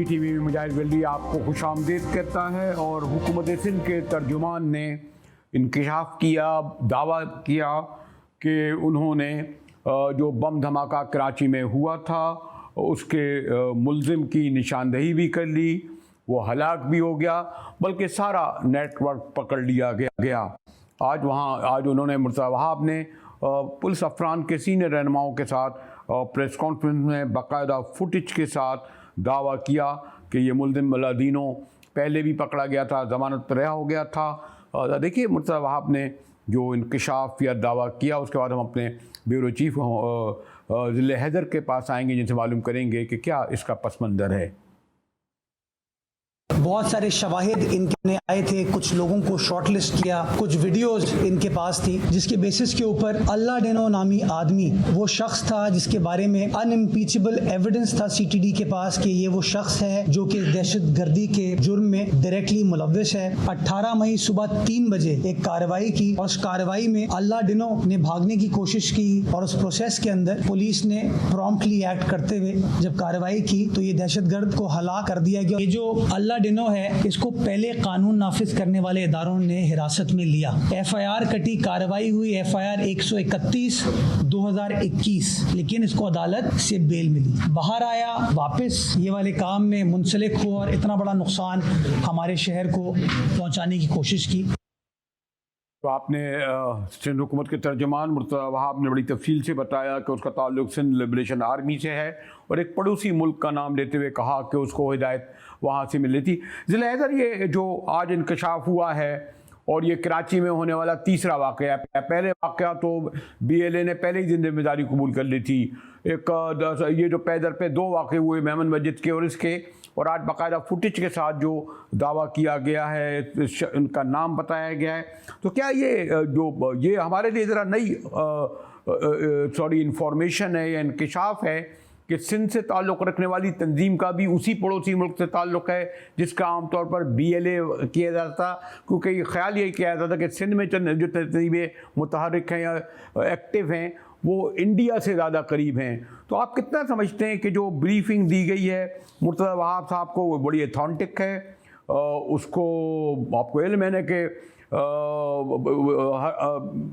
TV में मुजाहिद वली आपको खुशामदीद कहता है। और हुकूमत सिंध के तर्जुमान ने इंकशाफ किया, दावा किया कि उन्होंने जो बम धमाका कराची में हुआ था उसके मुल्ज़िम की निशानदही भी कर ली, वो हलाक भी हो गया, बल्कि सारा नेटवर्क पकड़ लिया गया। आज उन्होंने मुर्तज़ा वहाब ने पुलिस अफरान के सीनियर रहनुमाओं के साथ प्रेस कॉन्फ्रेंस में बाकायदा फुटेज के साथ दावा किया कि ये मुल्ज़िम अलादीनो पहले भी पकड़ा गया था, ज़मानत पर रिहा हो गया था। देखिए मुर्तज़ा वहाब ने जो इंकशाफ या दावा किया, उसके बाद हम अपने ब्यूरो चीफ ज़िले हैदर के पास आएंगे, जिनसे मालूम करेंगे कि क्या इसका पस मंज़र है। बहुत सारे शवाहिद इनके आए थे, कुछ लोगों को शॉर्टलिस्ट किया, कुछ वीडियोस इनके पास थी, जिसके बेसिस के ऊपर अल्लाह डेनो नामी आदमी वो शख्स था जिसके बारे में अनइम्पीचेबल एविडेंस था सीटीडी के पास कि ये वो शख्स है जो कि दहशतगर्दी के जुर्म में डायरेक्टली मुलव्विस है। 18 मई सुबह 3 बजे एक कार्रवाई की और उस कार्रवाई में अल्लाह डेनो ने भागने की कोशिश की और उस प्रोसेस के अंदर पुलिस ने प्रॉम्प्टली एक्ट करते हुए जब कार्रवाई की तो ये दहशतगर्द को हलाक कर दिया गया। ये जो अल्लाह डेनो है इसको पहले कानून नाफिज करने वाले इदारों ने हिरासत में लिया। एफआईआर कटी, कार्रवाई हुई, एफआईआर 131 2021, लेकिन इसको अदालत से बेल मिली, बाहर आया, वापस ये वाले काम में मुंसलिक हुआ और इतना बड़ा नुकसान हमारे शहर को पहुंचाने की कोशिश की। तो आपने सिंध हुकूमत के तर्जुमान मुर्तज़ा वहाब ने बड़ी तफसील से बताया कि उसका ताल्लुक सिंध लिबरेशन आर्मी से है और एक पड़ोसी मुल्क का नाम लेते हुए कहा कि उसको हिदायत वहाँ से मिली थी। ज़िला हैदर, ये जो आज इंकशाफ हुआ है और ये कराची में होने वाला तीसरा वाक़या है। पहले वाक़या तो BLA ने पहले ही जिम्मेदारी कबूल कर ली थी। ये जो पैदर पे 2 वाक़े हुए मेमन मस्जिद के और इसके, और आज बाकायदा फुटेज के साथ जो दावा किया गया है, उनका नाम बताया गया है। तो क्या ये हमारे लिए ज़रा नई इंफॉर्मेशन है या इंकशाफ है कि सिंध से ताल्लुक़ रखने वाली तंजीम का भी उसी पड़ोसी मुल्क से ताल्लुक़ है जिसका आमतौर पर BLA किया जाता था, क्योंकि ख्याल यही किया जाता था कि सिंध में चंद जो तंजीमें मुतहरिक हैं या एक्टिव हैं वो इंडिया से ज़्यादा करीब हैं। तो आप कितना समझते हैं कि जो ब्रीफिंग दी गई है मुर्तज़ा वहाब साहब को वो बड़ी ऑथेंटिक है? उसको आपको इल्म है कि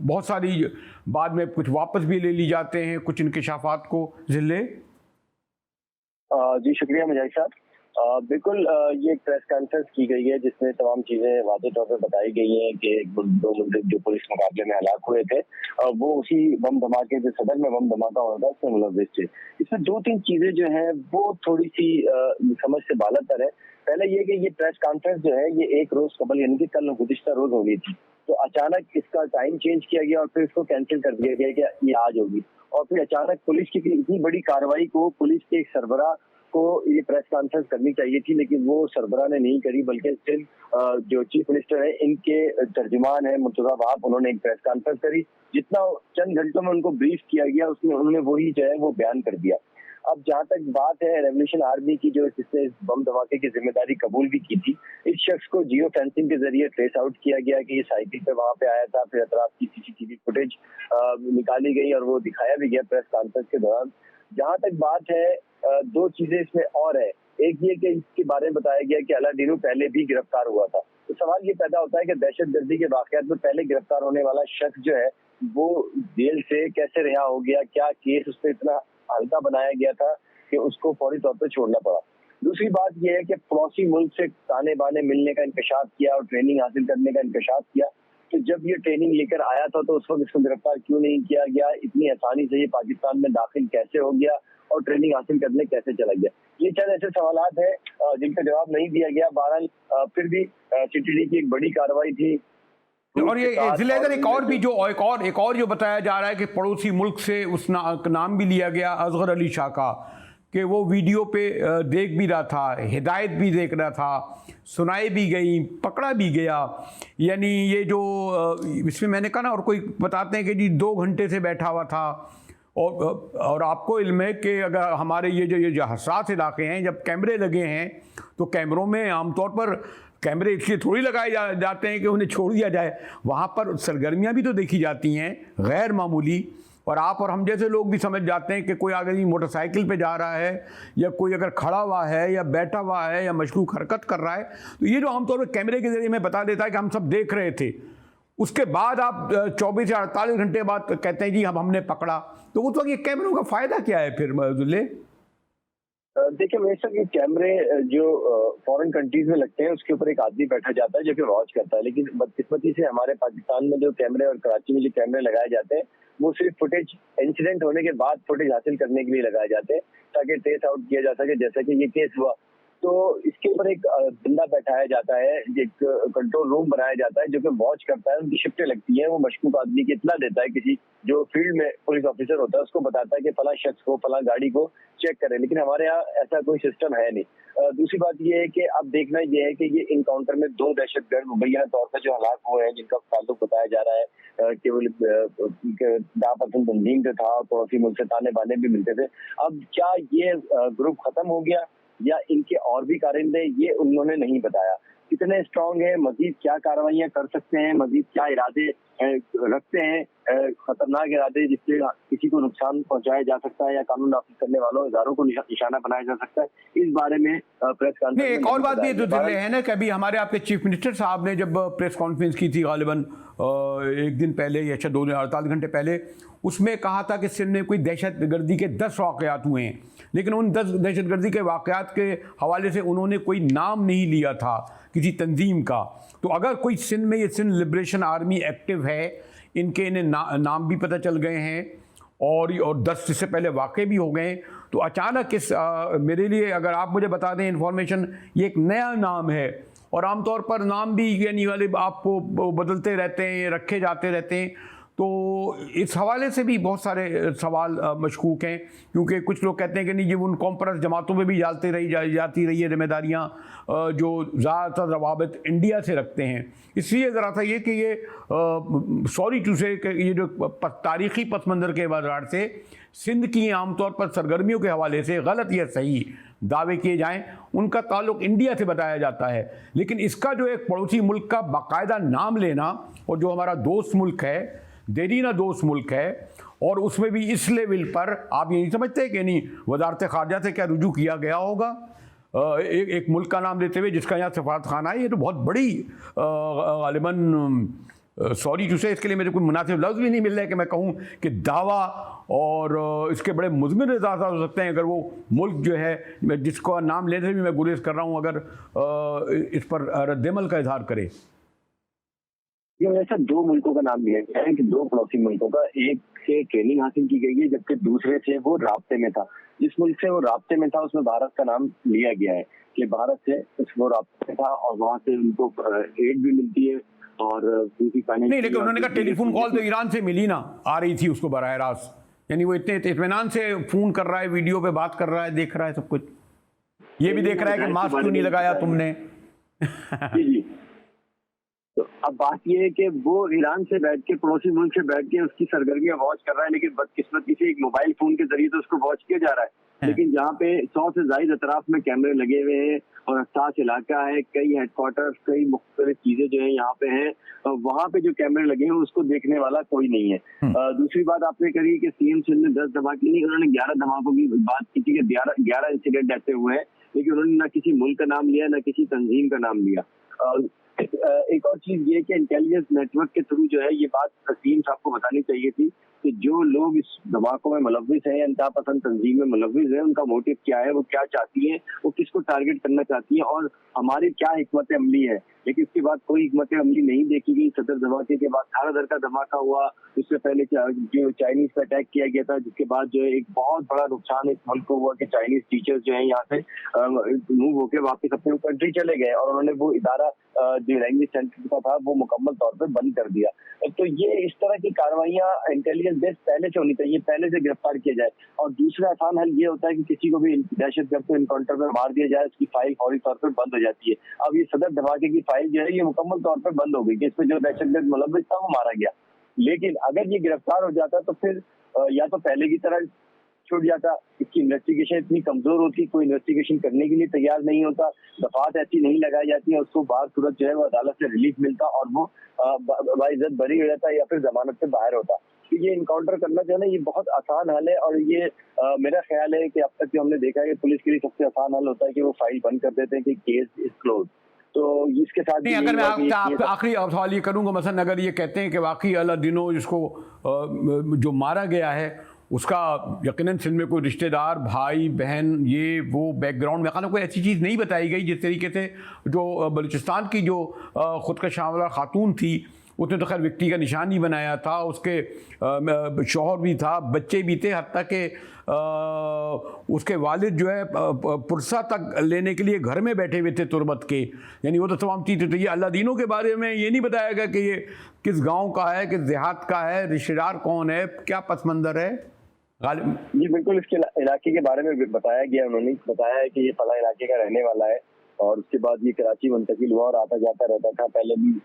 बहुत सारी बाद में कुछ वापस भी ले ली जाते हैं कुछ इंकशाफात को ज़िले? जी शुक्रिया मुजाहिद साहब। बिल्कुल, ये प्रेस कॉन्फ्रेंस की गई है जिसमें तमाम चीजें वाज़ेह तौर पर बताई गई हैं कि 2 मुल्ज़िम जो पुलिस मुकाबले में हलाक हुए थे वो उसी बम धमाके जो सदर में बम धमाका हुआ था उसमें मुलव्विस थे। इसमें 2-3 चीजें जो हैं वो थोड़ी सी समझ से बालातर है। पहले ये कि ये प्रेस कॉन्फ्रेंस जो है ये एक रोज कबल यानी कि कल गुज़िश्ता रोज हो गई थी, तो अचानक इसका टाइम चेंज किया गया और फिर इसको कैंसिल कर दिया गया कि ये आज होगी। और फिर अचानक पुलिस की इतनी बड़ी कार्रवाई को पुलिस के एक सरबराह को ये प्रेस कॉन्फ्रेंस करनी चाहिए थी, लेकिन वो सरबराह ने नहीं करी, बल्कि सिर्फ जो चीफ मिनिस्टर है इनके तर्जुमान है मुर्तज़ा वहाब, उन्होंने एक प्रेस कॉन्फ्रेंस करी। जितना चंद घंटों में उनको ब्रीफ किया गया उसमें उन्होंने वही जो है वो बयान कर दिया। अब जहाँ तक बात है रेवोल्यूशन आर्मी की जो जिसने बम धमाके की जिम्मेदारी कबूल भी की थी, इस शख्स को जियो फेंसिंग के जरिए ट्रेस आउट किया गया कि ये साइकिल पे वहां पे आया था। फिर अतराफ की CCTV फुटेज निकाली गई और वो दिखाया भी गया प्रेस कॉन्फ्रेंस के दौरान। जहाँ तक बात है 2 चीजें इसमें और है। एक ये कि इसके बारे में बताया गया कि अलादीनो पहले भी गिरफ्तार हुआ था। तो सवाल ये पैदा होता है कि दहशतगर्दी के वाकयात में पहले गिरफ्तार होने वाला शख्स जो है वो जेल से कैसे रिहा हो गया? क्या केस उस पर इतना हल्का बनाया गया था कि उसको फौरी तौर पर छोड़ना पड़ा? दूसरी बात यह है कि पड़ोसी मुल्क से ताने बाने मिलने का इंकशाफ किया और ट्रेनिंग हासिल करने का इंकशाफ किया। तो जब ये ट्रेनिंग लेकर आया था तो उस वक्त इसको गिरफ्तार क्यों नहीं किया गया? इतनी आसानी से ये पाकिस्तान में दाखिल कैसे हो गया और ट्रेनिंग हासिल करने कैसे चला गया? ये चंद ऐसे सवालात हैं जिनका जवाब नहीं दिया गया। बहरहाल फिर भी CTD की एक बड़ी कार्रवाई थी। और ये ज़िले हैदर एक और जो बताया जा रहा है कि पड़ोसी मुल्क से उस नाम भी लिया गया असगर अली शाह का, कि वो वीडियो पे देख भी रहा था, हिदायत भी देख रहा था, सुनाई भी गई, पकड़ा भी गया। यानी ये जो इसमें मैंने कहा ना, और कोई बताते हैं कि जी 2 घंटे से बैठा हुआ था। और आपको इल्म है कि अगर हमारे ये जो हसास इलाके हैं, जब कैमरे लगे हैं तो कैमरों में आमतौर पर कैमरे इसलिए थोड़ी लगाए जाते हैं कि उन्हें छोड़ दिया जाए, वहाँ पर सरगर्मियाँ भी तो देखी जाती हैं गैर मामूली। और आप और हम जैसे लोग भी समझ जाते हैं कि कोई अगर मोटरसाइकिल पे जा रहा है या कोई अगर खड़ा हुआ है या बैठा हुआ है या मशकूक हरकत कर रहा है, तो ये जो आमतौर पर कैमरे के जरिए में बता देता है कि हम सब देख रहे थे, उसके बाद आप 24 या 48 घंटे बाद कहते हैं जी अब हमने पकड़ा, तो उस वक्त ये कैमरों का फायदा क्या है फिर जुल्ले? देखिए मेरे साथ ये कैमरे जो फॉरेन कंट्रीज में लगते हैं उसके ऊपर एक आदमी बैठा जाता है जो कि वॉच करता है, लेकिन बदकिस्मती से हमारे पाकिस्तान में जो कैमरे और कराची में जो कैमरे लगाए जाते हैं वो सिर्फ फुटेज, इंसिडेंट होने के बाद फुटेज हासिल करने के लिए लगाए जाते हैं ताकि ट्रेस आउट किया जा सके, जैसा कि ये केस हुआ। तो इसके ऊपर एक बंदा बैठाया जाता है, एक कंट्रोल रूम बनाया जाता है जो कि वॉच करता है, उनकी शिफ्टें लगती हैं, वो मशकूक आदमी की इत्तला देता है, किसी जो फील्ड में पुलिस ऑफिसर होता है उसको बताता है कि फला शख्स को, फला गाड़ी को चेक करें, लेकिन हमारे यहाँ ऐसा कोई सिस्टम है नहीं। दूसरी बात ये है कि अब देखना ये है कि ये इनकाउंटर में 2 दहशतगर्द मुबैना तौर पर जो हलाक हुए हैं, जिनका ताल्लुक बताया जा रहा है केवल दापसन तंजीम से था, पड़ोसी मुल्क से ताने बाने भी मिलते थे। अब क्या ये ग्रुप खत्म हो गया या इनके और भी कारिंदे, ये उन्होंने नहीं बताया। कितने स्ट्रांग है, मजीद क्या कार्रवाइयां कर सकते हैं, मजीद क्या इरादे रखते हैं, खतरनाक इरादे जिससे किसी को नुकसान पहुंचाया जा सकता है या कानून नाफिज करने वालों इदारों को निशाना बनाया जा सकता है, इस बारे में प्रेस कॉन्फ्रेंस में एक और बात भी जो दिल है ना कि अभी हमारे आपके चीफ मिनिस्टर साहब ने जब प्रेस कॉन्फ्रेंस की थी गालिबन एक दिन पहले या शायद 48 घंटे पहले, उसमें कहा था कि सिंध में कोई दहशतगर्दी के 10 वाक़यात हुए हैं, लेकिन उन 10 दहशतगर्दी के वाक़यात के हवाले से उन्होंने कोई नाम नहीं लिया था किसी तंजीम का। तो अगर कोई सिंध में, ये सिंध लिबरेशन आर्मी एक्टिव है, इन्हें नाम भी पता चल गए हैं और 10 से पहले वाक़े भी हो गए, तो अचानक मेरे लिए अगर आप मुझे बता दें इन्फॉर्मेशन, ये एक नया नाम है और आमतौर पर नाम भी यानी वाले आपको बदलते रहते हैं, रखे जाते रहते हैं, तो इस हवाले से भी बहुत सारे सवाल मशकूक हैं, क्योंकि कुछ लोग कहते हैं कि नहीं ये उन कॉम्प्रेस जमातों में भी जाती रही है जिम्मेदारियाँ जो ज़्यादातर रवाबित इंडिया से रखते हैं। इसलिए ज़रा सा ये कि ये सॉरी टू से ये जो तारीख़ी पस मंज़र के बाजार से सिंध की आमतौर पर सरगर्मियों के हवाले से गलत या सही दावे किए जाएं, उनका ताल्लुक इंडिया से बताया जाता है, लेकिन इसका जो एक पड़ोसी मुल्क का बाकायदा नाम लेना, और जो हमारा दोस्त मुल्क है, देरीना दोस्त मुल्क है, और उसमें भी इस लेवल पर आप ये नहीं समझते कि नहीं वजारत ख़ारजा से क्या रुजू किया गया होगा एक मुल्क का नाम लेते हुए जिसका यहाँ सफारत खाना है? ये तो बहुत बड़ी गालिबन सॉरी टू से, इसके लिए मेरे कोई मुनासिब लफ्ज़ भी नहीं मिल रहा है कि मैं कहूँ कि दावा और इसके बड़े मुज़मिन इजाज़ा हो सकते हैं अगर वो मुल्क जो है जिसको नाम लेने से भी मैं गुरेज कर रहा हूँ अगर इस पर रद्दमल का इजहार करे। ये ऐसा 2 मुल्कों का नाम लिया गया है कि 2 पड़ोसी मुल्कों का, एक से ट्रेनिंग हासिल की गई है जबकि दूसरे से वो राब्ते में था। जिस मुल्क से वो राब्ते में था उसमें भारत का नाम लिया गया है कि भारत से वो राब्ते में था और वहाँ से उनको एड भी मिलती है और नहीं, लेकिन उन्होंने कहा टेलीफोन कॉल तो ईरान से मिली ना, आ रही थी उसको बराह रास्त, यानी वो इतने इत्मीनान से फ़ोन कर रहा है, वीडियो पे बात कर रहा है, देख रहा है सब कुछ, ये भी देख रहा है कि मास्क क्यों नहीं लगाया तुमने। जी तो अब बात ये है कि वो ईरान से बैठ के, पड़ोसी मुल्क से बैठ के उसकी सरगर्मियां वॉच कर रहा है, लेकिन बदकिस्मती से एक मोबाइल फोन के जरिए तो उसको वॉच किया जा रहा है। लेकिन जहाँ पे 100 से ज्यादा अतराफ में कैमरे लगे हुए हैं और हसास इलाका है, कई हेडक्वार्टर्स, कई मुख्तलिफ चीजें जो है यहाँ पे हैं, वहाँ पे जो कैमरे लगे हैं उसको देखने वाला कोई नहीं है। दूसरी बात आपने करी कि सीएम सिंध ने 10 धमाके नहीं, उन्होंने 11 धमाकों की बात की थी कि 11 इंसिडेंट ऐसे हुए हैं, लेकिन उन्होंने ना किसी मुल्क का नाम लिया ना किसी तंजीम का नाम लिया। एक और चीज ये कि इंटेलिजेंस नेटवर्क के थ्रू जो है ये बात तस्लीम साहब को बतानी चाहिए थी कि जो लोग इस धमाकों में मुलव्विस हैं, इंतहा पसंद तंजीम में मुलव्विस हैं, उनका मोटिव क्या है, वो क्या चाहती है, वो किसको टारगेट करना चाहती है और हमारी क्या हिकमत अमली है। लेकिन इसके बाद कोई हिकमत अमली नहीं देखी गई। सदर धमाके के बाद थानादर का धमाका हुआ, उससे पहले जो चाइनीज पे अटैक किया गया था, जिसके बाद जो है एक बहुत बड़ा नुकसान इस मुल्क को हुआ कि चाइनीज टीचर्स जो है यहाँ से मूव होकर वापस अपने कंट्री चले गए और उन्होंने वो इदारा जो लैंग्वेज सेंटर का था वो मुकम्मल तौर पर बंद कर दिया। तो ये इस तरह की कार्रवाइयां इंटेलिजेंस बेस पहले से होनी चाहिए, पहले से गिरफ्तार किया जाए। और दूसरा आसान हल ये होता है कि किसी को भी दहशतगर्द को इनकाउंटर में मार दिया जाए, उसकी फाइल फौरी तौर पर बंद हो जाती है। अब ये सदर धमाके की फाइल जो है ये मुकम्मल तौर पर बंद हो गई कि इसमें जो दहशतगर्द मुलव्विस था वो मारा गया। लेकिन अगर ये गिरफ्तार हो जाता तो फिर या तो पहले की तरह छूट जाता, इसकी इन्वेस्टिगेशन इतनी कमजोर होती, कोई इन्वेस्टिगेशन करने के लिए तैयार नहीं होता, दफात ऐसी नहीं लगाई जाती है, उसको बाहर सूरत जो है वो अदालत से रिलीफ मिलता और वो बाइज्जत बरी हो जाता या फिर जमानत से बाहर होता। तो ये इनकाउंटर करना जो है ना, ये बहुत आसान हल है। और ये मेरा ख्याल है कि अब तक जो हमने देखा है कि पुलिस के लिए सबसे आसान हल होता है कि वो फाइल बंद कर देते हैं कि केस इज क्लोज। तो इसके साथ नहीं, अगर मैं आप आखिरी सवाल ये करूंगा, मसलन अगर ये कहते हैं कि वाकई अल्लाह दिनो जिसको जो मारा गया है उसका यकीनन सिंध में कोई रिश्तेदार, भाई बहन, ये वो बैकग्राउंड में खाना कोई ऐसी चीज़ नहीं बताई गई जिस तरीके से जो बलूचिस्तान की जो ख़ुदकश हमला खातून थी उसने तो खैर विक्टी का निशान ही बनाया था, उसके शौहर भी था, बच्चे भी थे, हत्ता कि उसके वालिद जो है पुरसा तक लेने के लिए घर में बैठे हुए थे तुरबत के, यानी वो तो तमाम चीज़ें। तो ये अल्लाह दीनों के बारे में ये नहीं बताया गया कि ये किस गांव का है, किस देहात का है, रिश्तेदार कौन है, क्या पस मंज़र है। जी बिल्कुल, इसके इलाके के बारे में बताया गया, उन्होंने बताया है कि ये फला इलाके का रहने वाला है और उसके बाद ये कराची मुंतकिल हुआ और आता जाता रहता था, पहले भी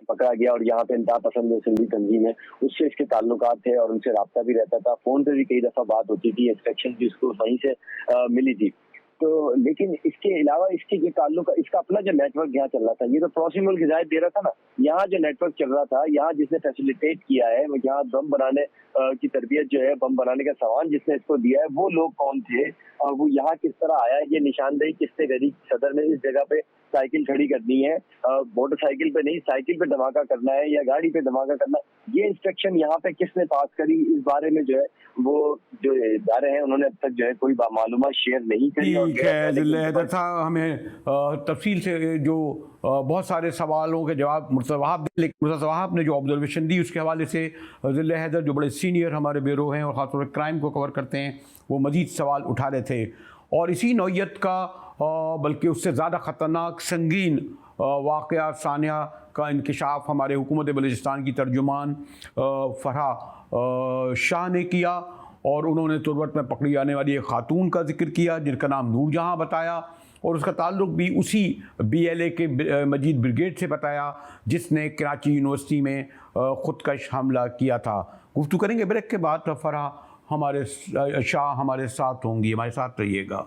पकड़ा गया और यहाँ पे इंतहा पसंद जो सिंधी तंजीम है उससे इसके ताल्लुकात थे और उनसे राब्ता भी रहता था, फोन पे भी कई दफा बात होती थी, इंस्ट्रक्शन भी उसको वहीं से मिली थी। तो लेकिन इसके अलावा इसके जो ताल्लुक, इसका अपना जो नेटवर्क यहाँ चल रहा था, ये तो पड़ोसी मुल्क हिदायत दे रहा था ना, यहाँ जो नेटवर्क चल रहा था, यहाँ जिसने फैसिलिटेट किया है, यहाँ बम बनाने की तरबियत जो है, बम बनाने का सामान जिसने इसको दिया है, वो लोग कौन थे और वो यहाँ किस तरह आया, ये निशानदेही किसने करी। सदर ने इस जगह पे साइकिल खड़ी करनी है, मोटरसाइकिल पे नहीं, साइकिल पे धमाका करना है या गाड़ी पे धमाका करना है, ये इंस्ट्रक्शन यहाँ पे किसने पास करी, इस बारे में जो है वो जो इदारे हैं उन्होंने अब तक जो है कोई मालूमात शेयर नहीं करी। ठीक है ज़िल्ला साहब, हमें तफसील से जो बहुत सारे सवालों के जवाब मुर्तज़ा साहब ने जो ऑब्जर्वेशन दी उसके हवाले से ज़िल्ला हैदर जो बड़े सीनियर हमारे ब्यूरो हैं और ख़ासतौर पर क्राइम को कवर करते हैं, वो मज़ीद सवाल उठा रहे थे और इसी नौइयत का बल्कि उससे ज़्यादा ख़तरनाक संगीन वाक़या सानिया का इंकशाफ हमारे हुकूमत बलूचिस्तान की तर्जुमान फरहा शाह ने किया और उन्होंने तुरबत में पकड़ी जाने वाली एक खातून का जिक्र किया जिनका नाम नूरजहां बताया और उसका ताल्लुक भी उसी BLA के मजीद ब्रिगेड से बताया जिसने कराची यूनिवर्सिटी में ख़ुदकश हमला किया था। गुफ्तगू करेंगे ब्रेक के बाद। फरहा हमारे शाह हमारे साथ होंगी, हमारे साथ रहिएगा।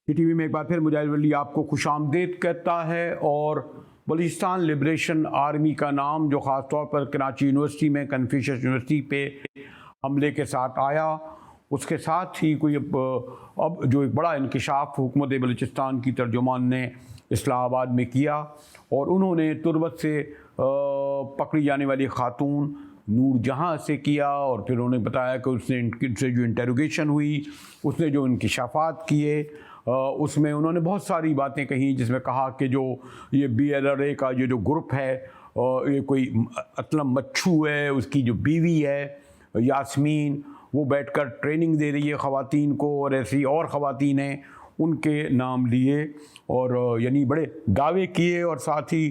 टीवी में एक बार फिर मुजाहिद वली आपको खुशामदीद कहता है और बलूचिस्तान लिबरेशन आर्मी का नाम जो ख़ास तौर पर कराची यूनिवर्सिटी में कन्फ्यूशियस यूनिवर्सिटी पे हमले के साथ आया, उसके साथ ही कोई अब जो एक बड़ा इंकशाफ हुकूमत बलूचिस्तान की तर्जुमान ने इस्लामाबाद में किया और उन्होंने तुरबत से पकड़ी जाने वाली खातून नूरजहां से किया और फिर उन्होंने बताया कि उससे जो इंटेरोगेशन हुई, उसने जो इंकशाफात किए, उसमें उन्होंने बहुत सारी बातें कही जिसमें कहा कि जो ये BLRA का जो ग्रुप है, ये कोई असलम मच्छू है, उसकी जो बीवी है यास्मीन, वो बैठकर ट्रेनिंग दे रही है ख़वातीन को और ऐसी और ख़वातीन हैं, उनके नाम लिए और यानी बड़े दावे किए और साथ ही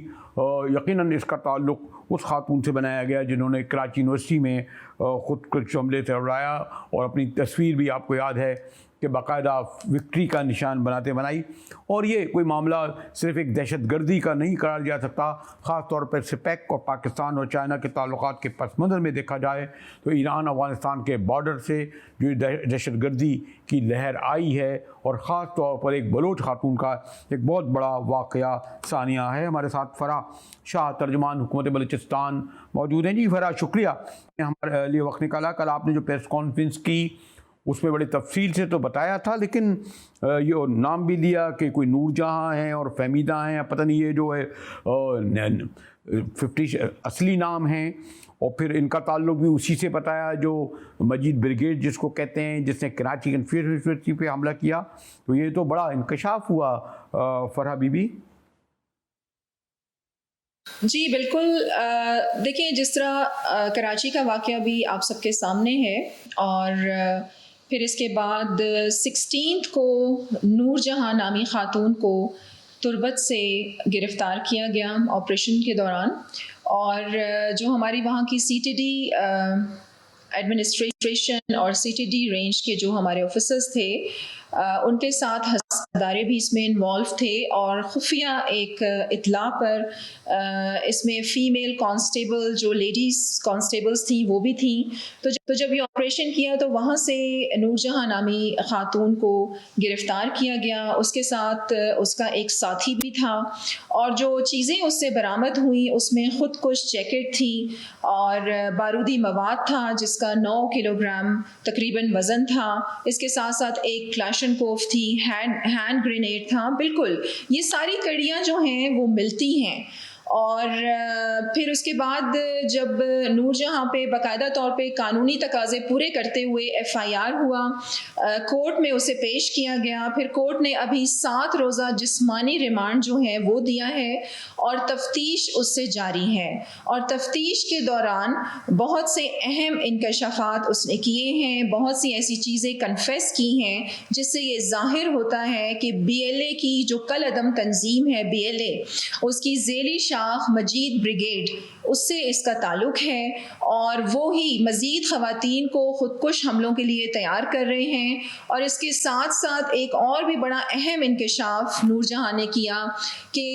यकीनन इसका ताल्लुक़ उस खातून से बनाया गया जिन्होंने कराची यूनिवर्सिटी में ख़ुदकुश हमले से उड़ाया और अपनी तस्वीर भी आपको याद है कि बाकायदा विक्ट्री का निशान बनाई। और ये कोई मामला सिर्फ़ एक दहशत गर्दी का नहीं करार जा सकता, ख़ास तौर पर सिपैक और पाकिस्तान और चाइना के ताल्लुकात के पस मंज़र में देखा जाए तो ईरान अफ़गानिस्तान के बॉर्डर से जो दहशत गर्दी की लहर आई है और ख़ास तौर पर एक बलोच खातून का एक बहुत बड़ा वाक़या सानिया है। हमारे साथ फरहा शाह तर्जुमान हुकूमत बलूचिस्तान मौजूद हैं। जी फरहा, शुक्रिया हमारे लिए वक्त निकाला। कल आपने जो प्रेस कॉन्फ्रेंस की उसमें बड़ी तफसील से तो बताया था, लेकिन ये नाम भी लिया कि कोई नूरजहां हैं और फहमीदा हैं, पता नहीं ये जो है 50 असली नाम हैं और फिर इनका ताल्लुक भी उसी से बताया जो मजीद ब्रिगेड जिसको कहते हैं, जिसने कराची यूनिवर्सिटी पे हमला किया। तो ये तो बड़ा इंकशाफ हुआ फरहा बीबी। जी बिल्कुल, देखिए जिस तरह कराची का वाक़या भी आप सबके सामने है और फिर इसके बाद 16 को नूरजहां नामी ख़ातून को तुरबत से गिरफ़्तार किया गया ऑपरेशन के दौरान और जो हमारी वहाँ की CTD एडमिनिस्ट्रेशन और CTD रेंज के जो हमारे ऑफिसर्स थे उनके साथ अदारे भी इसमें इन्वॉल्व थे और खुफिया एक इतला पर इसमें फ़ीमेल कांस्टेबल जो लेडीज़ कांस्टेबल्स थी वो भी थी। तो जब ये ऑपरेशन किया तो वहाँ से नूरजहां नामी ख़ातून को गिरफ़्तार किया गया, उसके साथ उसका एक साथी भी था और जो चीज़ें उससे बरामद हुई उसमें ख़ुदकुश जैकेट थी और बारूदी मवाद था जिसका 9 किलोग्राम तकरीबन वज़न था। इसके साथ साथ एक क्लाशनकोफ थी, हैंड ग्रेनेड था। बिल्कुल ये सारी कड़ियाँ जो हैं वो मिलती हैं। और फिर उसके बाद जब नूरजहां पे बाकायदा तौर पे कानूनी तकाज़े पूरे करते हुए FIR हुआ, कोर्ट में उसे पेश किया गया। फिर कोर्ट ने अभी 7 रोज़ा जिस्मानी रिमांड जो है वो दिया है और तफ्तीश उससे जारी है और तफ्तीश के दौरान बहुत से अहम इंकशाफात उसने किए हैं, बहुत सी ऐसी चीज़ें कन्फेस की हैं जिससे ये ज़ाहिर होता है कि BLA की जो कल अदम तंजीम है BLA, उसकी ज़ेली शाख मजीद ब्रिगेड, उससे इसका ताल्लुक है और वो ही मज़ीद ख़वातीन को ख़ुदकुश हमलों के लिए तैयार कर रहे हैं। और इसके साथ साथ एक और भी बड़ा अहम इंकशाफ नूरजहां ने किया कि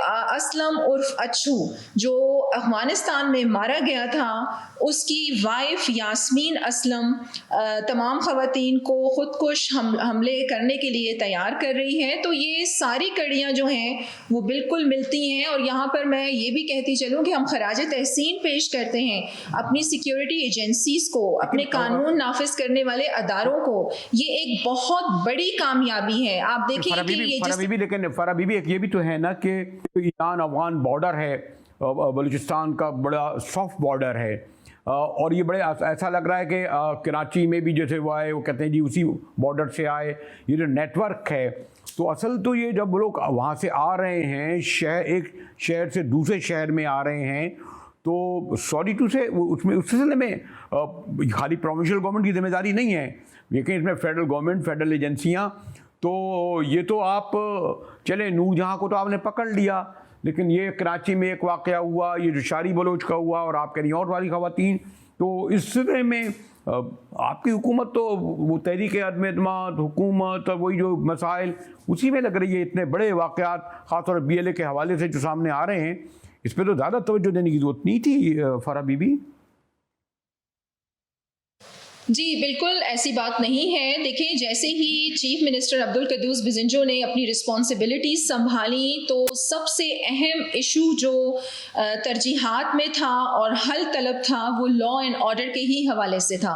असलम उर्फ अच्छू जो अफ़गानिस्तान में मारा गया था, उसकी वाइफ यास्मीन असलम तमाम ख़वातीन को ख़ुदकुश हमले करने के लिए तैयार कर रही है। तो ये सारी कड़ियाँ जो हैं वो बिल्कुल मिलती हैं और यहाँ पर मैं ये भी कहती चलूँ कि हम खराज तहसीन पेश करते हैं अपनी सिक्योरिटी एजेंसीज़ को, अपने कानून नाफिज करने वाले अदारों को। ये एक बहुत बड़ी कामयाबी है। आप देखें कि ये लेकिन फरा बीबी एक ये भी तो है ना कि ईरान अफगान बॉर्डर है, बलूचिस्तान का बड़ा सॉफ्ट बॉर्डर है और ये बड़े ऐसा लग रहा है कि कराची में भी जैसे वो आए, वो कहते हैं जी उसी बॉर्डर से आए, ये जो नेटवर्क है। तो असल तो ये जब लोग वहाँ से आ रहे हैं, एक शहर से दूसरे शहर में आ रहे हैं, तो सॉरी टू से उसमें उस सिलसिले में खाली प्रोविंशियल गवर्नमेंट की जिम्मेदारी नहीं है, लेकिन इसमें फेडरल गवर्नमेंट, फेडरल एजेंसियाँ। तो ये तो आप चले नूरजहां को तो आपने पकड़ लिया, लेकिन ये कराची में एक वाक़या हुआ, ये जो शारी बलोच का हुआ और आप कह रही और वाली ख़वातीन, तो इस सिलसिले में आपकी हुकूमत तो वो तहरीक अदम एतमाद हुकूमत और वही जो मसाइल उसी में लग रही है। इतने बड़े वाक़यात ख़ासतौर पर BLA के हवाले से जो सामने आ रहे हैं, इस पर तो ज़्यादा तवज्जो देने की ज़रूरत नहीं थी फरा बीबी। जी बिल्कुल ऐसी बात नहीं है। देखिए जैसे ही चीफ मिनिस्टर अब्दुल कद्दूस बिज़िंजो ने अपनी रिस्पॉन्सिबिलिटीज़ संभाली तो सबसे अहम इशू जो तरजीहात में था और हल तलब था वो लॉ एंड ऑर्डर के ही हवाले से था।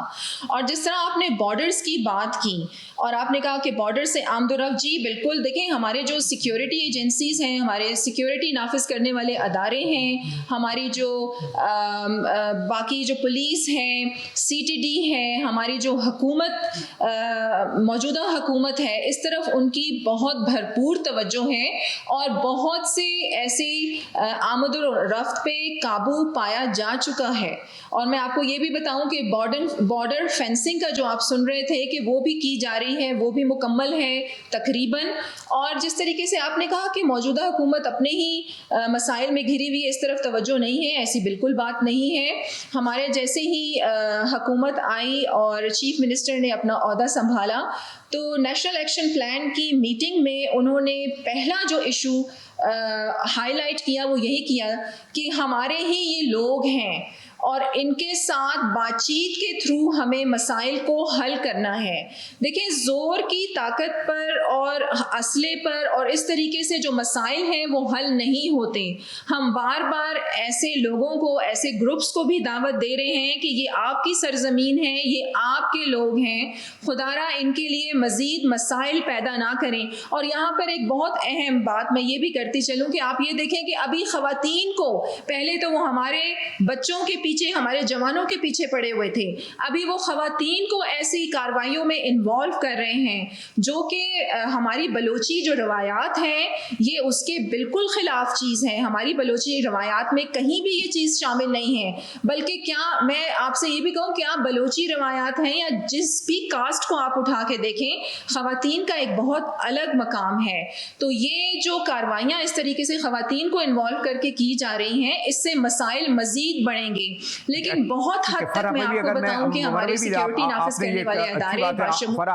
और जिस तरह आपने बॉर्डर्स की बात की और आपने कहा कि बॉर्डर से आमदोरफ्त, जी बिल्कुल देखें हमारे जो सिक्योरिटी एजेंसीज़ हैं, हमारे सिक्योरिटी नाफिज करने वाले अदारे हैं, हमारी जो बाकी जो पुलिस हैं, CTD है, हमारी जो हुकूमत मौजूदा हुकूमत है, इस तरफ उनकी बहुत भरपूर तवज्जो है और बहुत से ऐसे आमद-ओ-रफ्त पे काबू पाया जा चुका है। और मैं आपको ये भी बताऊं कि बॉर्डर फेंसिंग का जो आप सुन रहे थे कि वो भी की जा रही है, वो भी मुकम्मल है तकरीबन। और जिस तरीके से आपने कहा कि मौजूदा हुकूमत अपने ही मसाइल में घिरी हुई है, इस तरफ तवज्जो नहीं है, ऐसी बिल्कुल बात नहीं है। हमारे जैसे ही हुकूमत आई और चीफ मिनिस्टर ने अपना ओहदा संभाला तो नेशनल एक्शन प्लान की मीटिंग में उन्होंने पहला जो इशू हाईलाइट किया वो यही किया कि हमारे ही ये लोग हैं और इनके साथ बातचीत के थ्रू हमें मसाइल को हल करना है। देखिए ज़ोर की ताकत पर और असले पर और इस तरीके से जो मसाइल हैं वो हल नहीं होते। हम बार बार ऐसे लोगों को, ऐसे ग्रुप्स को भी दावत दे रहे हैं कि ये आपकी सरजमीन है, ये आपके लोग हैं, खुदारा इनके लिए मज़ीद मसाइल पैदा ना करें। और यहाँ पर एक बहुत अहम बात मैं ये भी करती चलूँ कि आप ये देखें कि अभी ख़वातीन को, पहले तो वो हमारे बच्चों के पीछे, हमारे जवानों के पीछे पड़े हुए थे, अभी वो ख़वातीन को ऐसी कार्रवाइयों में इन्वॉल्व कर रहे हैं जो कि हमारी बलोची जो रवायात हैं ये उसके बिल्कुल ख़िलाफ़ चीज़ है। हमारी बलोची रवायात में कहीं भी ये चीज़ शामिल नहीं है। बल्कि क्या मैं आपसे ये भी कहूँ कि आप बलोची रवायात हैं या जिस भी कास्ट को आप उठा के देखें, ख़वातीन का एक बहुत अलग मकाम है। तो ये जो कार्रवाइयाँ इस तरीके से ख़वातीन को इन्वॉल्व करके की जा रही हैं, इससे मसाइल मज़ीद बढ़ेंगे। लेकिन बहुत हद तक मैं आपको बताऊं कि हमारे सिक्योरिटी नाफिज करने वाले अदारे फरा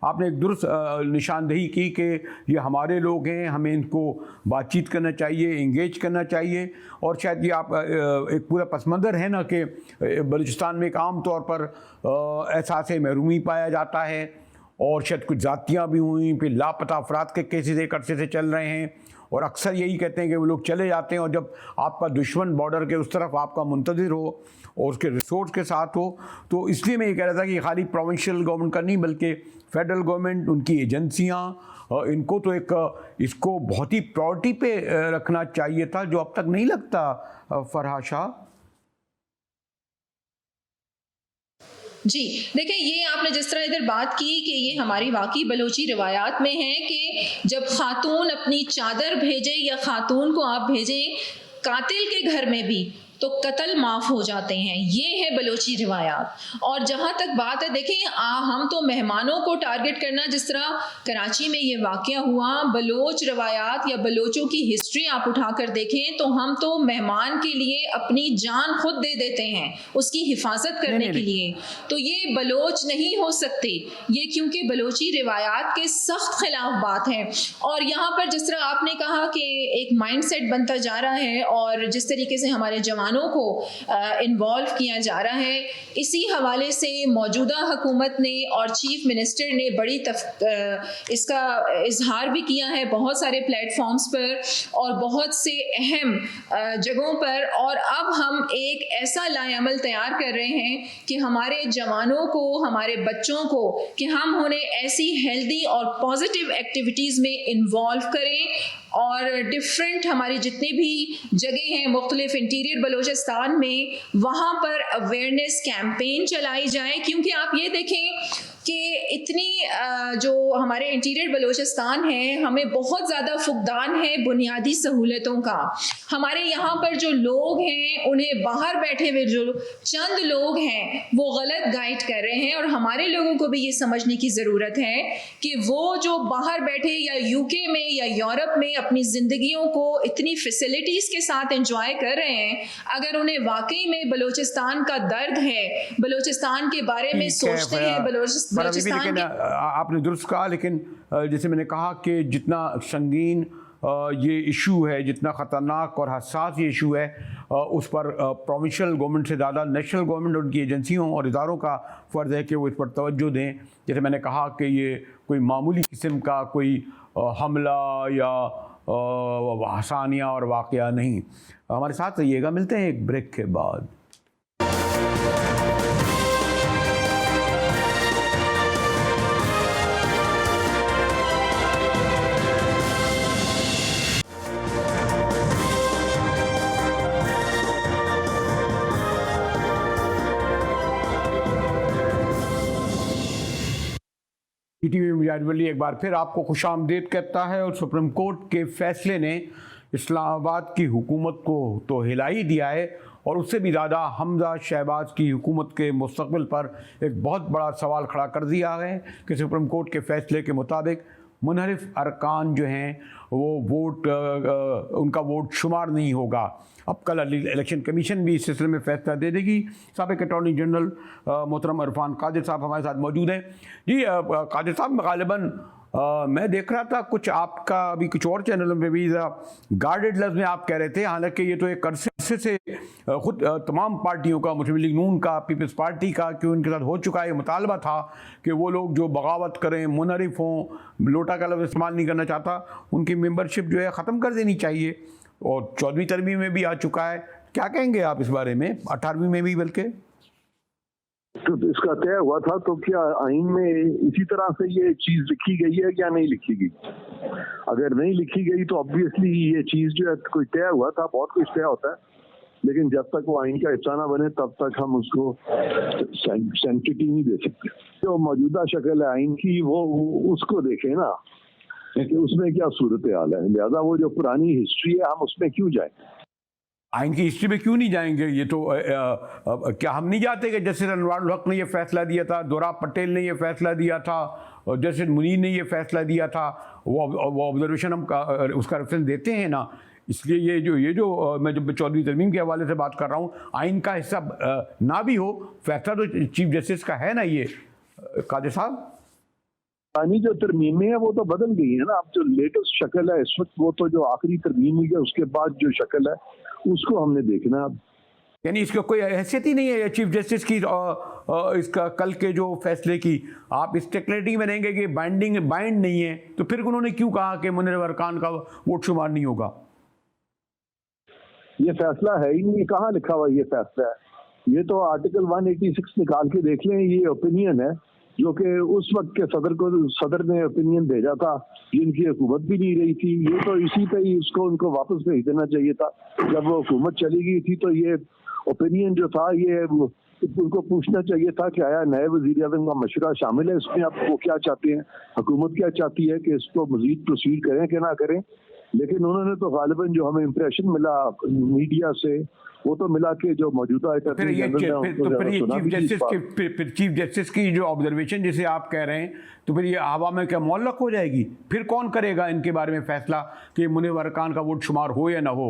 आपने एक दुरुस्त निशानदेही की कि ये हमारे लोग हैं, हमें इनको बातचीत करना चाहिए, इंगेज करना चाहिए। और शायद ये आप एक पूरा पस मंज़र है ना कि बलूचिस्तान में एक आम तौर पर एहसास महरूमी पाया जाता है और शायद कुछ ज़ातियाँ भी हुई, फिर लापता अफराद के केसेस एक अरसे से चल रहे हैं और अक्सर यही कहते हैं कि वो लोग चले जाते हैं और जब आपका दुश्मन बॉर्डर के उस तरफ आपका मुंतज़िर हो और उसके रिसोर्स के साथ हो, तो इसलिए मैं ये कह रहा था कि खाली प्रोविंशियल गवर्नमेंट का नहीं बल्कि फेडरल गवर्नमेंट, उनकी एजेंसियाँ, इनको तो एक इसको बहुत ही प्रायोरिटी पे रखना चाहिए था, जो अब तक नहीं लगता फरहा शाह। जी देखिए, ये आपने जिस तरह इधर बात की कि ये हमारी वाकई बलोची रिवायात में है कि जब खातून अपनी चादर भेजे या खातून को आप भेजें कातिल के घर में भी तो कत्ल माफ़ हो जाते हैं। ये है बलोची रिवायात। और जहाँ तक बात है, देखें हम तो मेहमानों को टारगेट करना, जिस तरह कराची में ये वाक़या हुआ, बलोच रिवायात या बलोचों की हिस्ट्री आप उठाकर देखें तो हम तो मेहमान के लिए अपनी जान खुद दे देते हैं उसकी हिफाजत करने के लिए। तो ये बलोच नहीं हो सकते ये, क्योंकि बलोची रिवायात के सख्त खिलाफ बात है। और यहाँ पर जिस तरह आपने कहा कि एक माइंड सेट बनता जा रहा है और जिस तरीके से हमारे जवानों को इन्वॉल्व किया जा रहा है, इसी हवाले से मौजूदा हुकूमत ने और चीफ मिनिस्टर ने बड़ी इसका इजहार भी किया है बहुत सारे प्लेटफॉर्म्स पर और बहुत से अहम जगहों पर। और अब हम एक ऐसा लाएअमल तैयार कर रहे हैं कि हमारे जवानों को, हमारे बच्चों को, कि हम उन्हें ऐसी हेल्दी और पॉजिटिव एक्टिविटीज़ में इन्वॉल्व करें और डिफरेंट हमारी जितनी भी जगह हैं मुख्तलिफ इंटीरियर बलोचिस्तान में, वहाँ पर अवेयरनेस कैंपेन चलाई जाए। क्योंकि आप ये देखें कि इतनी जो हमारे इंटीरियर बलोचिस्तान है, हमें बहुत ज़्यादा फुकदान है बुनियादी सहूलतों का। हमारे यहाँ पर जो लोग हैं उन्हें बाहर बैठे हुए जो चंद लोग हैं वो गलत गाइड कर रहे हैं। और हमारे लोगों को भी ये समझने की ज़रूरत है कि वो जो बाहर बैठे या यूके में या यूरोप में अपनी ज़िंदगियों को इतनी फैसिलिटीज़ के साथ एंजॉय कर रहे हैं, अगर उन्हें वाकई में बलोचिस्तान का दर्द है, बलोचिस्तान के बारे में सोचते हैं, बलोचिस्तान के... आपने दुरुस्त कहा, लेकिन जैसे मैंने कहा कि जितना संगीन ये इशू है, जितना ख़तरनाक और हसास ये इशू है, उस पर प्रोविंशियल गवर्नमेंट से ज़्यादा नेशनल गवर्नमेंट और उनकी एजेंसियों और इदारों का फ़र्ज़ है कि वो इस पर तवज्जो दें। जैसे मैंने कहा कि ये कोई मामूली किस्म का कोई हमला या हसानिया और वाक़या नहीं। हमारे साथ रहिएगा, मिलते हैं एक ब्रेक के बाद। टीवी मुजाहिद एक बार फिर आपको खुशामदीद कहता है। और सुप्रीम कोर्ट के फैसले ने इस्लामाबाद की हुकूमत को तो हिला ही दिया है और उससे भी ज़्यादा हमजा शहबाज की हुकूमत के मुस्तक़बिल पर एक बहुत बड़ा सवाल खड़ा कर दिया है कि सुप्रीम कोर्ट के फैसले के मुताबिक मुनहरिफ अरकान जो हैं वो उनका वोट शुमार नहीं होगा। अब कल इलेक्शन कमीशन भी इस सिलसिले में फैसला दे देगी। साबिक़ अटॉर्नी जनरल मोहतरम इरफान कादिर साहब हमारे साथ मौजूद हैं। जी कादिर साहब, गालिबन मैं देख रहा था कुछ आपका अभी कुछ और चैनलों में भी गार्डेड लफ्ज़ में आप कह रहे थे, हालांकि ये तो एक अरसे से खुद तमाम पार्टियों का, मुस्लिम लीग नून का, पीपल्स पार्टी का, कि उनके साथ हो चुका है, ये मुतालबा था कि वो लोग जो बगावत करें, मुनहरिफ हों, लोटा का लफ्ज़ इस्तेमाल नहीं करना चाहता, उनकी मेंबरशिप जो है ख़त्म कर देनी चाहिए। और 14वीं तरमीम में भी आ चुका है। क्या कहेंगे आप इस बारे में? 18वीं में भी बल्कि तो इसका तय हुआ था, तो क्या आइन में इसी तरह से ये चीज लिखी गई है या नहीं लिखी गई? अगर नहीं लिखी गई तो ऑब्वियसली ये चीज जो है कोई तय हुआ था, बहुत कुछ तय होता है, लेकिन जब तक वो आइन का हिस्सा ना बने तब तक हम उसको सेंसिटिव नहीं दे सकते। जो मौजूदा शक्ल है आइन की वो उसको देखें ना कि उसमें क्या सूरत हाल है। लिहाजा वो जो पुरानी हिस्ट्री है हम उसमें क्यों जाएं? आइन की हिस्ट्री में क्यों नहीं जाएंगे? ये तो क्या हम नहीं जाते कि जस्टिस अनवारुल हक ने ये फैसला दिया था, दोराब पटेल ने ये फैसला दिया था, और जस्टिस मुनीर ने ये फैसला दिया था, वो ऑब्जर्वेशन हम उसका रेफरेंस देते हैं ना। इसलिए ये जो मैं जब चौधरी तरमीम के हवाले से बात कर रहा हूँ, आइन का हिस्सा ना भी हो, फैसला तो चीफ जस्टिस का है ना ये कादिर साहब। आनी जो तरमीमें है वो तो बदल गई है ना, अब जो लेटेस्ट शक्ल है इस वक्त, वो तो जो आखिरी तरमीम हुई है उसके बाद जो शक्ल है उसको हमने देखना। अब यानी इसका कोई हैसियत ही नहीं है चीफ जस्टिस की इसका कल के जो फैसले की। आप इस टेक्निकलिटी में रहेंगे कि बाइंड नहीं है, तो फिर उन्होंने क्यों कहा कि मुनव्वर अरकान का वोट शुमार नहीं होगा? ये फैसला है ही नहीं, कहाँ लिखा हुआ ये फैसला है? ये तो आर्टिकल 186 निकाल के देख लें, ये ओपिनियन है जो कि उस वक्त के सदर ने ओपिनियन भेजा था, जिनकी हुकूमत भी नहीं रही थी। ये तो इसी पे ही उसको उनको वापस भेज देना चाहिए था। जब वो हुकूमत चली गई थी तो ये ओपिनियन जो था ये उनको पूछना चाहिए था कि आया नए वज़ीर आज़म का मशवरा शामिल है इसमें, आप वो क्या चाहते हैं, हुकूमत क्या चाहती है कि इसको मजीद प्रोसीड करें कि ना करें। लेकिन उन्होंने तो गालिबन जो हमें इम्प्रेशन मिला मीडिया से वो तो मिला कि जो मौजूदा चीफ जस्टिस की जो ऑब्जर्वेशन जिसे आप कह रहे हैं, तो फिर ये हवा में क्या मौलक हो जाएगी? फिर कौन करेगा इनके बारे में फैसला कि मुनव्वर अरकान का वोट शुमार हो या ना हो,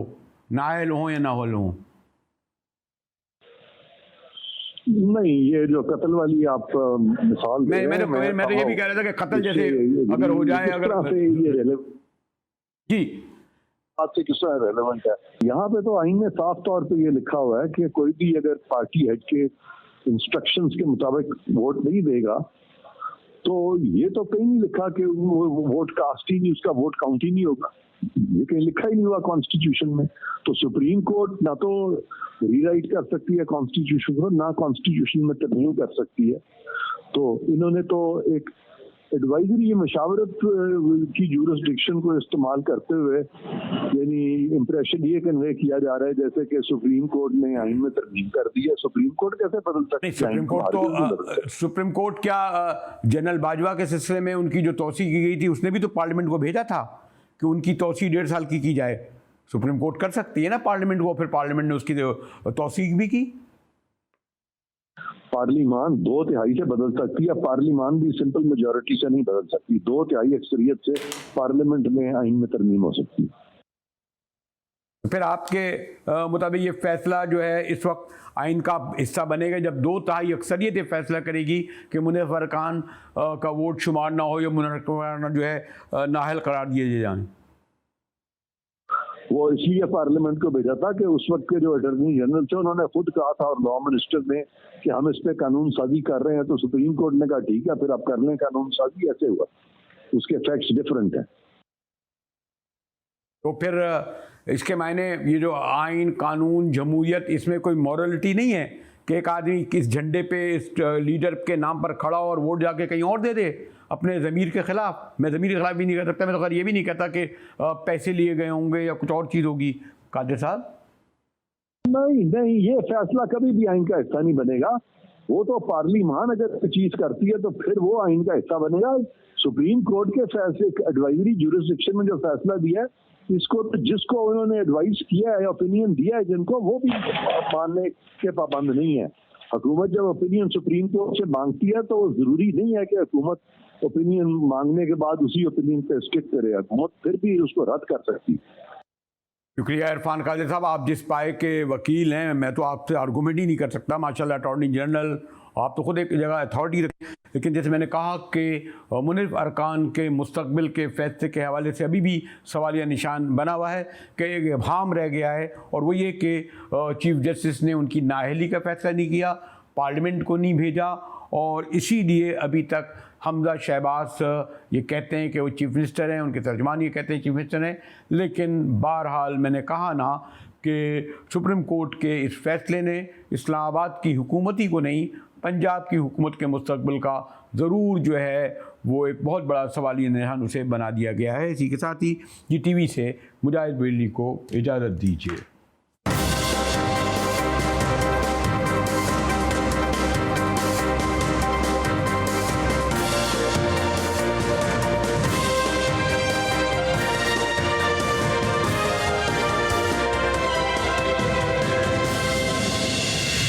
नाअहल हो या ना अहल हो? नहीं, ये जो कत्ल वाली आप मिसाल मैं तो ये भी कह रहा था कि कत्ल जैसे अगर हो जाए, अगर ये जी बात से किस तरह रेलेवेंट है। यहाँ पे तो आइन में साफ तौर पे ये लिखा हुआ है कि कोई भी अगर पार्टी हेड के इंस्ट्रक्शंस के मुताबिक वोट नहीं देगा, तो ये तो कहीं नहीं लिखा कि वो वोट कास्ट ही नहीं, उसका वोट काउंट ही नहीं होगा। ये कहीं लिखा ही नहीं हुआ कॉन्स्टिट्यूशन में। तो सुप्रीम कोर्ट ना तो रीराइट कर सकती है कॉन्स्टिट्यूशन को, ना कॉन्स्टिट्यूशन में तरमीम कर सकती है। तो इन्होंने तो एक एडवाइजरी मशावरत की जूरिसडिक्शन को इस्तेमाल करते हुए यानी इम्प्रेशन ये कन्वे किया जा रहा है जैसे कि सुप्रीम कोर्ट ने आइन में तरमीम कर दी है। सुप्रीम कोर्ट कैसे बदल सकती है? सुप्रीम कोर्ट क्या जनरल बाजवा के सिलसिले में उनकी जो तौसी की गई थी उसने भी तो पार्लियामेंट को भेजा था कि उनकी तौसी 1.5 साल की जाए। सुप्रीम कोर्ट कर सकती है ना पार्लियामेंट को, फिर पार्लियामेंट ने उसकी तौसीक भी की। पार्लियामान 2/3 से बदल सकती है, पार्लियामान भी सिंपल मेजॉरिटी से नहीं बदल सकती। 2/3 अक्सरियत से पार्लियामेंट में आइन में तरमीम हो सकती है। फिर आपके मुताबिक ये फैसला जो है इस वक्त आइन का हिस्सा बनेगा जब 2/3 अक्सरियत ये फैसला करेगी कि मुनव्वर अरकान का वोट शुमार ना हो या मुनव्वर अरकान जो है नाअहल करार दिए जाएं। वो इसलिए पार्लियामेंट को भेजा था कि उस वक्त के जो अटॉर्नी जनरल थे उन्होंने खुद कहा था और लॉ मिनिस्टर ने कि हम इस पे कानून साजी कर रहे हैं। तो सुप्रीम कोर्ट ने कहा ठीक है फिर आप कर लें कानून साजी। ऐसे हुआ, उसके फैक्ट्स डिफरेंट हैं। तो फिर इसके मायने ये जो आइन कानून जमहूरियत, इसमें कोई मॉरलिटी नहीं है कि एक आदमी किस झंडे पे इस लीडर के नाम पर खड़ा और वोट जाके कहीं और दे दे अपने ज़मीर के ख़िलाफ़। मैं ज़मीर के ख़िलाफ़ भी नहीं कह सकता, मैं तो खैर ये भी नहीं कहता कि पैसे लिए गए होंगे या कुछ और चीज़ होगी। कादिर साहब नहीं, ये फैसला कभी भी आइन का हिस्सा नहीं बनेगा। वो तो पार्लियामान अगर चीज करती है तो फिर वो आइन का हिस्सा बनेगा। सुप्रीम कोर्ट के फैसले एडवाइजरी ज्यूरिसडिक्शन में जो फैसला दिया है, इसको तो जिसको उन्होंने एडवाइस किया है, ओपिनियन दिया है जिनको, वो भी मानने के पाबंद नहीं है। हुकूमत जब ओपिनियन सुप्रीम कोर्ट से मांगती है तो वो जरूरी नहीं है कि हुकूमत ओपिनियन मांगने के बाद उसी ओपिनियन पे स्टिक करे। हुकूमत फिर भी उसको रद्द कर सकती है। शुक्रिया इरफान कादिर साहब, आप जिस पाए के वकील हैं, मैं तो आपसे आर्गूमेंट ही नहीं कर सकता। माशाल्लाह अटॉर्नी जनरल, आप तो खुद एक जगह अथॉरिटी रखते, लेकिन जैसे मैंने कहा कि मुनव्वर अरकान के मुस्तकबिल के फैसले के हवाले से अभी भी सवालिया निशान बना हुआ है कि एक इब्हाम रह गया है, और वो ये कि चीफ जस्टिस ने उनकी नाअहली का फैसला नहीं किया, पार्लियामेंट को नहीं भेजा, और इसीलिए अभी तक हमजा शहबाज ये कहते हैं कि वो चीफ मिनिस्टर हैं, उनके तर्जमान ये कहते हैं चीफ मिनिस्टर हैं। लेकिन बहरहाल मैंने कहा ना कि सुप्रीम कोर्ट के इस फैसले ने इस्लामाबाद की हुकूमत ही को नहीं, पंजाब की हुकूमत के मुस्तकबिल का ज़रूर जो है वो एक बहुत बड़ा सवालिया निशान उसे बना दिया गया है। इसी के साथ ही GTV से मुजाहिद बेली को इजाज़त दीजिए।